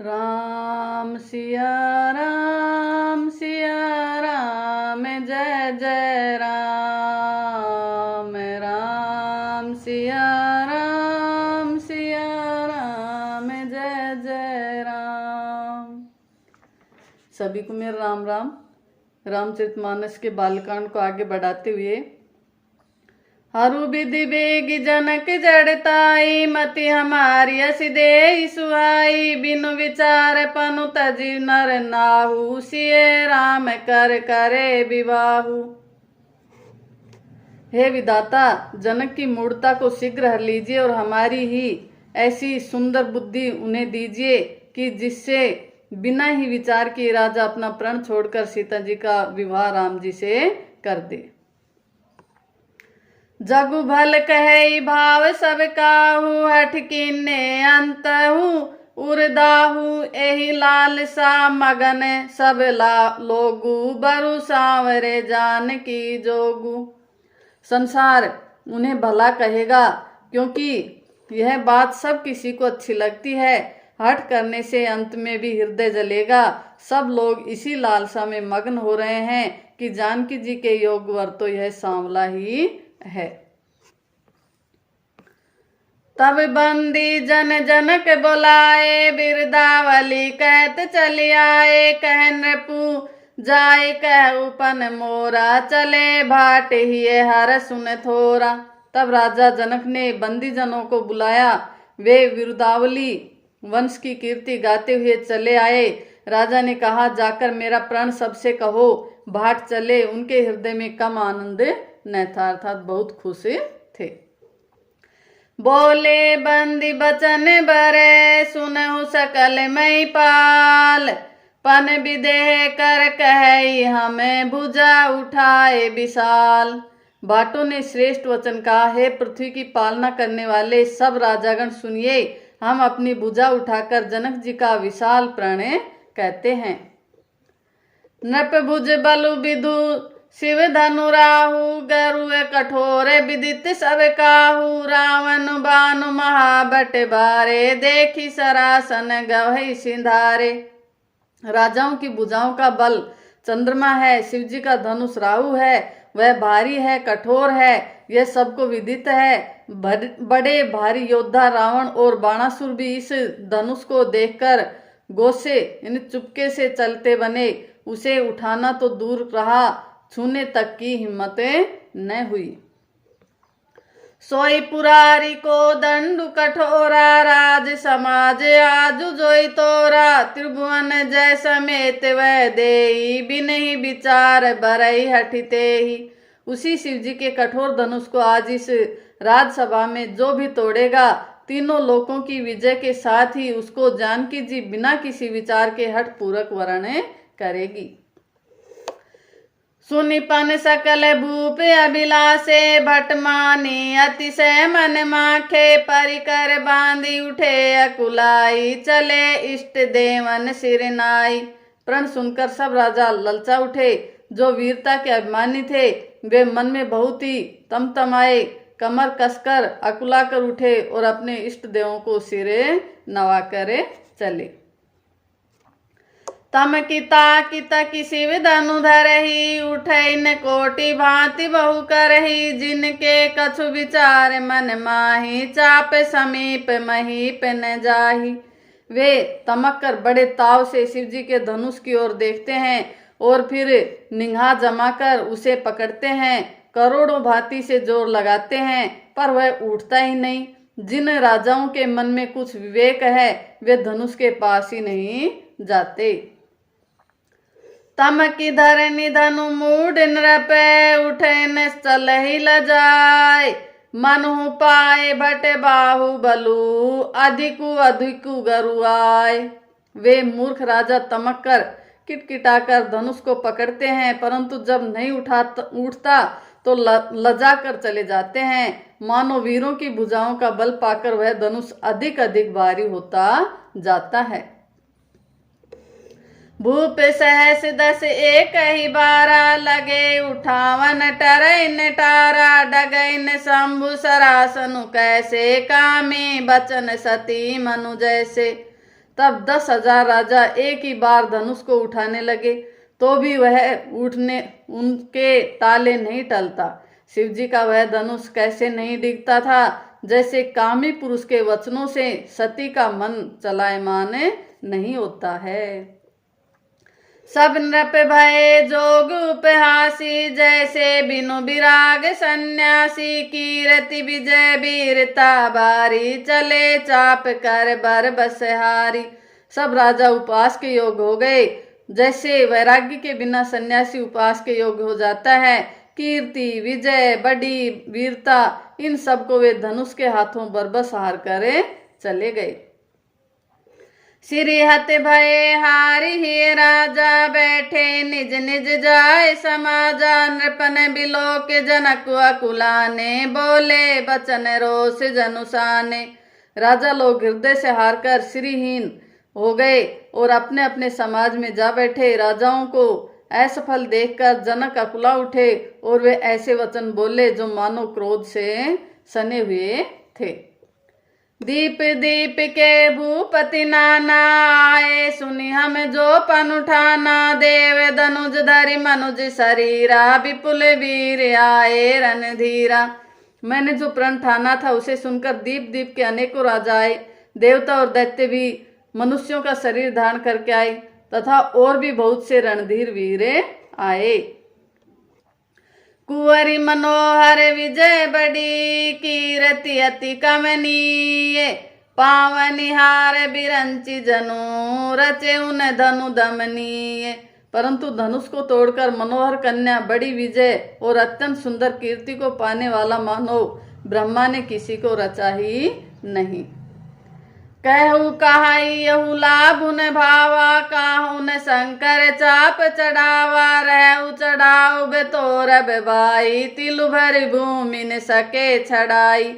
राम सिया राम जय जय राम। राम सिया राम जय जय राम। सभी को मेरा राम राम। रामचरितमानस के बालकांड को आगे बढ़ाते हुए, हरु विधि बेगी जनक जड़ताई, मति हमारी असी दे सुहाई। बिनु विचार पनु तजी नर नाहु, सिए राम कर करे विवाहु। हे विधाता, जनक की मूढ़ता को शीघ्र हर लीजिए और हमारी ही ऐसी सुंदर बुद्धि उन्हें दीजिए कि जिससे बिना ही विचार किए राजा अपना प्रण छोड़कर सीता जी का विवाह राम जी से कर दे। जगु भल कहे भाव सब काहू, हठ कीने अंत उर्दाहू। एहि लाल सा मगन सब लोगू, बरु सांवरे जान की जोगू। संसार उन्हें भला कहेगा क्योंकि यह बात सब किसी को अच्छी लगती है। हठ करने से अंत में भी हृदय जलेगा। सब लोग इसी लालसा में मग्न हो रहे हैं कि जानकी जी के योग वर तो यह सांवला ही है। तब बंदी जन जनक बुलाए, बिरदावली कहत चली आए। कह नृपु जाय कह उपन मोरा, चले भाट ही हर सुन थोरा। तब राजा जनक ने बंदी जनों को बुलाया। वे बिरदावली वंश की कीर्ति गाते हुए चले आए। राजा ने कहा, जाकर मेरा प्रण सबसे कहो, भाट चले। उनके हृदय में कम आनंद न था, अर्थात बहुत खुश थे। बोले बंदी बचन बरे, सुनहु सकल मई पाल। पन विदेह कर कहे, हमें भुजा उठाए विशाल। भाटों ने श्रेष्ठ वचन कहा, है पृथ्वी की पालना करने वाले सब राजागण सुनिए, हम अपनी भुजा उठाकर जनक जी का विशाल प्रण कहते हैं। नृप भुज बलु विधु शिव धनु राहु, गरुए कठोर विदित सब काहू। रावण बानु महाबट बारे, देखी सरासन गवहि सिंधारे। राजाओं की भुजाओं का बल चंद्रमा है, शिव जी का धनुष राहु है, वह भारी है, कठोर है, यह सबको विदित है। बड़े भारी योद्धा रावण और बाणासुर भी इस धनुष को देखकर गोसे चुपके से चलते बने। उसे उठाना तो दूर रहा, छूने तक की हिम्मत न हुई। सोई पुरारी को दंडु कठोरा, राज समाज आजु जोई तोरा। त्रिभुवन जय समेत वह देई, बिनहि विचार बरई हठिते ही। उसी शिव जी के कठोर धनुष को आज इस राजसभा में जो भी तोड़ेगा, तीनों लोकों की विजय के साथ ही उसको जानकी जी बिना किसी विचार के हठ पूर्वक वर्ण करेगी। सुनिपन सकल भूप अभिलाषे, भट मानी अतिशय मन माखे। परिकर बांधी उठे अकुलाई, चले इष्ट देवन सिर नाई। प्रण सुनकर सब राजा ललचा उठे। जो वीरता के अभिमानी थे वे मन में बहुत ही तमतमाए, कमर कसकर अकुलाकर उठे और अपने इष्ट देवों को सिरे नवाकर चले। तम किता की शिव धनु धरही, उठै न कोटि भांति बहु करही। जिनके कछु विचार मन माही, चाप समीप महीप न जाही। वे तमक कर बड़े ताव से शिव जी के धनुष की ओर देखते हैं और फिर निगाह जमाकर उसे पकड़ते हैं। करोड़ों भांति से जोर लगाते हैं पर वह उठता ही नहीं। जिन राजाओं के मन में कुछ विवेक है वे धनुष के पास ही नहीं जाते। तम की धरनी धनु मूड नृपे, उठे न चलहि लजाय। मनहु पाए भट बाहु बलु, अधिकु अधिकु गरुआय। वे मूर्ख राजा तमक कर किटकिटाकर धनुष को पकड़ते हैं, परंतु जब नहीं उठता तो लजा कर चले जाते हैं। मानो वीरों की भुजाओं का बल पाकर वह धनुष अधिक अधिक भारी होता जाता है। भूप सहस दस एक ही बारा, लगे उठावन टरैन टारा। डगैन शंभु सरासनु कैसे, कामी बचन सती मनु जैसे। तब 10,000 राजा एक ही बार धनुष को उठाने लगे, तो भी वह उनके ताले नहीं टलता। शिवजी का वह धनुष कैसे नहीं डिगता था, जैसे कामी पुरुष के वचनों से सती का मन चलायमान नहीं होता है। सब नृप भय जोग उपहासी, जैसे बिनु विराग सन्यासी। कीरति विजय वीरता बारी, चले चाप कर बर बसहारी। सब राजा उपवास के योग हो गए, जैसे वैराग्य के बिना सन्यासी उपवास के योग हो जाता है। कीर्ति, विजय, बड़ी वीरता, इन सब को वे धनुष के हाथों बरबस हार करे चले गए। श्रीहत भय हारि ही राजा, बैठे निज निज जाय समाजा। नृपन बिलो के जनक अकुलाने, बोले बचन रोष जनुसाने। राजा लोग हृदय से हारकर श्रीहीन हो गए और अपने अपने समाज में जा बैठे। राजाओं को असफल देखकर जनक अकुला उठे और वे ऐसे वचन बोले जो मानो क्रोध से सने हुए थे। दीप दीप के भूपति नाना, आए सुनी हम जो पन उठाना। देव धनुज धरि मनुज शरीरा, विपुल वीर आए रणधीरा। मैंने जो प्रण ठाना था उसे सुनकर दीप दीप के अनेकों राजा आए। देवता और दैत्य भी मनुष्यों का शरीर धारण करके आए तथा और भी बहुत से रणधीर वीर आए। कुंवरी मनोहर विजय बड़ी, कीरति अति कमनीय। पावनिहार बिरंची जनु, रचे उन धनु दमनीय। परंतु धनुष को तोड़कर मनोहर कन्या, बड़ी विजय और अत्यंत सुंदर कीर्ति को पाने वाला मानव ब्रह्मा ने किसी को रचा ही नहीं। कहु कहाई यहु लाभुन भावा, काहुन शंकर चाप चढ़ावा। रहु चढ़ाऊ बेतोर बेबाई, तिलु भर भूमि न सके छड़ाई।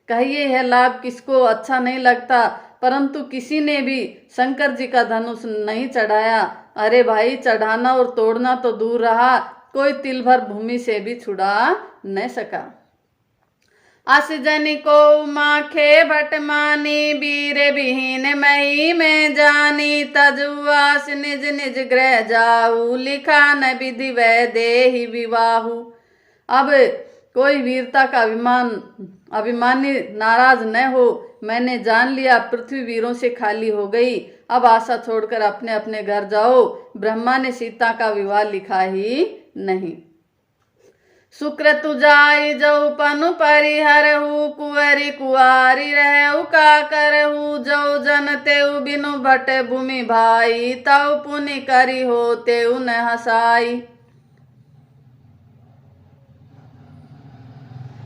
कहिए यह लाभ किसको अच्छा नहीं लगता, परंतु किसी ने भी शंकर जी का धनुष नहीं चढ़ाया। अरे भाई, चढ़ाना और तोड़ना तो दूर रहा, कोई तिल भर भूमि से भी छुड़ा न सका। अस जनि को माखे भट मानी, वीर विहीन मही में जानी। तजुआस निज निज गृह जाऊ, लिखा न विधि वै देहि विवाहु। अब कोई वीरता का अभिमानी नाराज न हो। मैंने जान लिया पृथ्वी वीरों से खाली हो गई, अब आशा छोड़कर अपने अपने घर जाओ। ब्रह्मा ने सीता का विवाह लिखा ही नहीं। शुक्र तुजाई जऊ पनु परिहरहु, कुंवरी कुआरी रहु का करहु। जऊ जन तेउ बिनु भट भूमि भाई, तऊ पुनि करी हो तेउ न हसाई।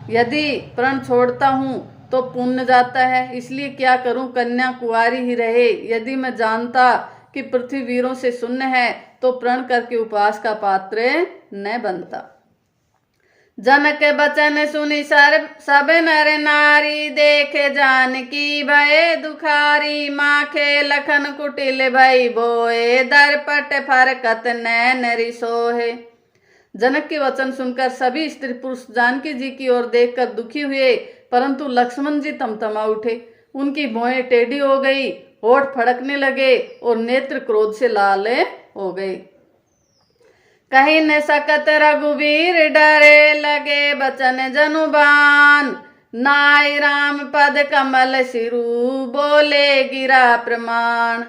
यदि प्रण छोड़ता हूँ तो पुण्य जाता है, इसलिए क्या करूं, कन्या कुंवारी ही रहे। यदि मैं जानता कि पृथ्वी वीरों से शून्य है तो प्रण करके उपवास का पात्र न बनता। जनक बचन सुनि सब नर नारी, देखे जानकी भय दुखारी। माखे लखन कुटिल भई बोए, दरपट फरकत नैन रिसोहे। जनक के वचन सुनकर सभी स्त्री पुरुष जानकी जी की ओर देखकर दुखी हुए, परंतु लक्ष्मण जी तमतमा उठे। उनकी भौहें टेढ़ी हो गई, होठ फड़कने लगे और नेत्र क्रोध से लाल हो गए। कहीं न सकत रघुवीर डरे, लगे बचन जनुबान। नाय राम पद कमल सिरु, बोले गिरा प्रमाण।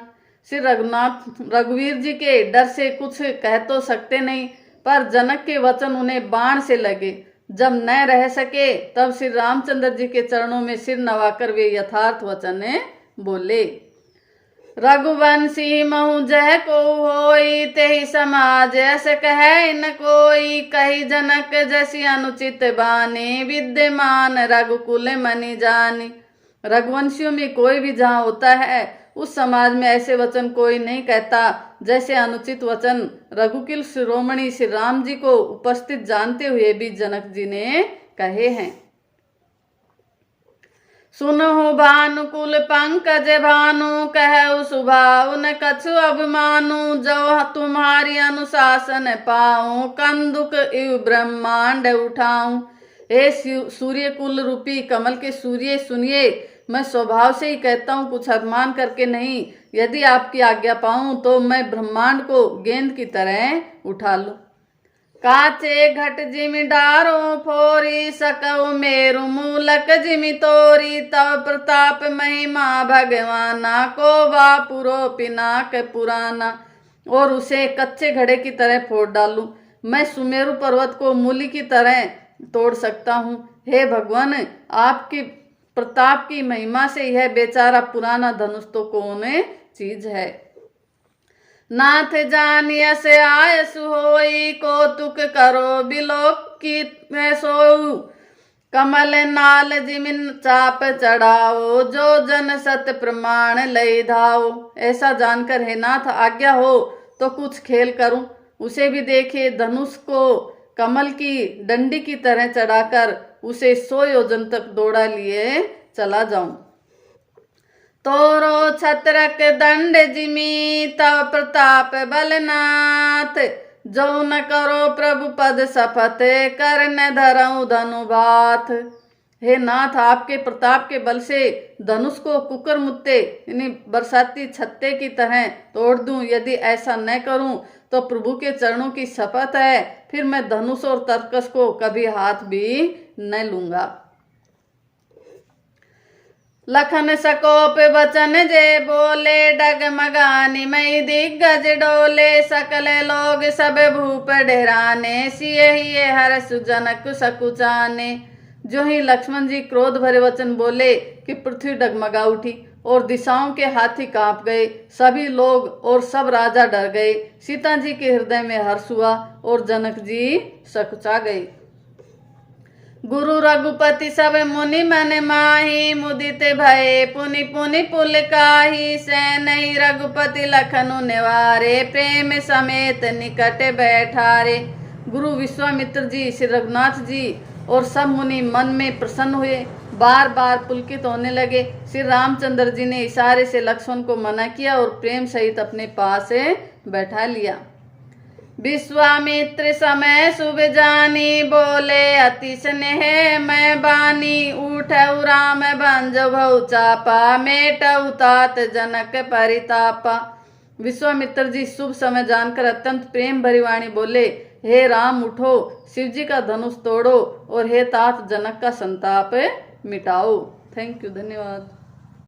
श्री रघुवीर जी के डर से कुछ कह तो सकते नहीं, पर जनक के वचन उन्हें बाण से लगे। जब न रह सके तब श्री रामचंद्र जी के चरणों में सिर नवाकर वे यथार्थ वचन बोले। रघुवंशी महु जह को होई, तेहि समाज ऐस कहे न कोई। कही जनक जैसी अनुचित बानी, विद्यमान रघुकुल मनि जानी। रघुवंशियों में कोई भी जहाँ होता है उस समाज में ऐसे वचन कोई नहीं कहता जैसे अनुचित वचन रघुकुल शिरोमणि श्री राम जी को उपस्थित जानते हुए भी जनक जी ने कहे हैं। सुनहु भानुकुल पंकज भानु, कहु सुभाव न कछु अभिमानु। जो तुम्हारी अनुशासन पाऊं, कंदुक इव ब्रह्मांड उठाऊं। हे सूर्य कुल रूपी कमल के सूर्य सुनिए, मैं स्वभाव से ही कहता हूँ, कुछ अभिमान करके नहीं। यदि आपकी आज्ञा पाऊं तो मैं ब्रह्मांड को गेंद की तरह उठा लूं। काचे घट जिमि डारो फोरी सकऊ मेरु मूलक जिमि तोरी तव प्रताप महिमा भगवाना को वापुरो पिनाक पुराना। और उसे कच्चे घड़े की तरह फोड़ डालूं। मैं सुमेरु पर्वत को मूली की तरह तोड़ सकता हूँ। हे भगवान, आपकी प्रताप की महिमा से यह बेचारा पुराना धनुष तो कौन चीज है। नाथ जानिय से आयसु होई कौतुक करो बिलोक की सोऊ। कमल नाल जिमिन चाप चढ़ाओ जो जन सत प्रमाण लई धाओ। ऐसा जानकर हे नाथ आज्ञा हो तो कुछ खेल करूं। उसे भी देखे धनुष को कमल की डंडी की तरह चढ़ाकर उसे 100 योजन तक दौड़ा लिए चला जाऊं। तोरो छत्रक दंड जिमी तव प्रताप बलनाथ। जो न करो प्रभु पद शपथ कर न धरऊं धनु भात। हे नाथ, आपके प्रताप के बल से धनुष को कुकर मुत्ते यानी बरसाती छत्ते की तरह तोड़ दूं। यदि ऐसा न करूं तो प्रभु के चरणों की शपथ है, फिर मैं धनुष और तरकस को कभी हाथ भी न लूंगा। लखन सकोप वचन जे बोले डगमगानी मई दिग्गज डोले। सकल लोग सब भूप डेराने सिए ही हर सुजनक सकुचाने। जो ही लक्ष्मण जी क्रोध भरे वचन बोले कि पृथ्वी डगमगा उठी और दिशाओं के हाथी कांप गए। सभी लोग और सब राजा डर गए। सीता जी के हृदय में हर्ष हुआ और जनक जी सकुचा गए। गुरु रघुपति सब मुनि मन माही मुदित भये पुनि पुनि पुल काही। सैन ही रघुपति लखनु निवारे प्रेम समेत निकट बैठारे। गुरु विश्वामित्र जी, श्री रघुनाथ जी और सब मुनि मन में प्रसन्न हुए, बार बार पुलकित होने लगे। श्री रामचंद्र जी ने इशारे से लक्ष्मण को मना किया और प्रेम सहित अपने पास बैठा लिया। विश्वामित्र समय शुभ जानी बोले अति स्नेह मैं बानी। उठऊ राम भंजभऊ चापा मेटऊ तात जनक परितापा। विश्वामित्र जी शुभ समय जानकर अत्यंत प्रेम भरी वाणी बोले, हे राम उठो, शिव जी का धनुष तोड़ो और हे तात जनक का संताप मिटाओ। थैंक यू, धन्यवाद।